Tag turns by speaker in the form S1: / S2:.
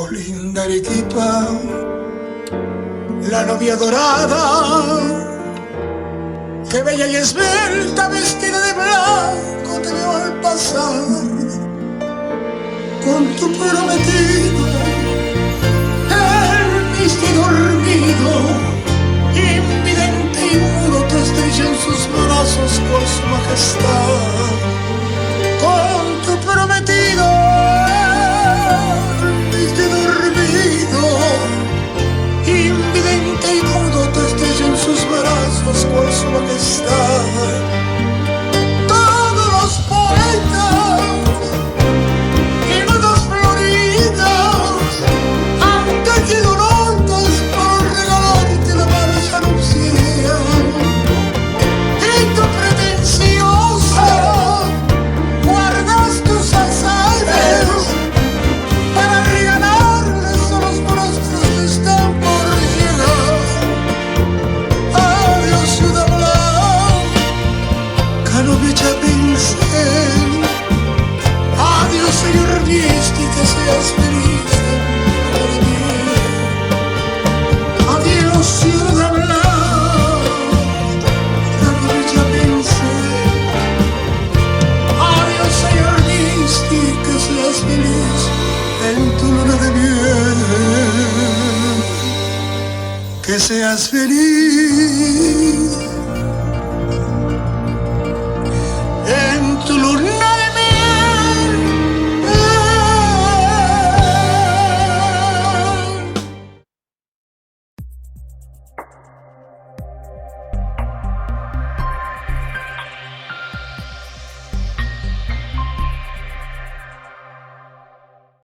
S1: Oh linda Arequipa, la novia dorada, que bella y esbelta, vestida de blanco, te veo al pasar con tu prometido, él viste dormido, invidente y mudo, te estrella en sus brazos con su majestad. Con tu prometido, él viste dormido, invidente y mudo, te estrella en sus brazos con su majestad. Todos los poetas y notas floridas han caído locos por regalarte la marcha nupcial. Y tu pretenciosa guardas tus azares para regalarles a los monstruos que están por llegar. Adiós, ciudad blanca, no me echa pincel. Adiós, señor Viesti, que seas feliz por mí. Adiós, ciudad blanca, no me echa pincel. Adiós, señor Viesti, que seas feliz en tu luna de miel. Que seas feliz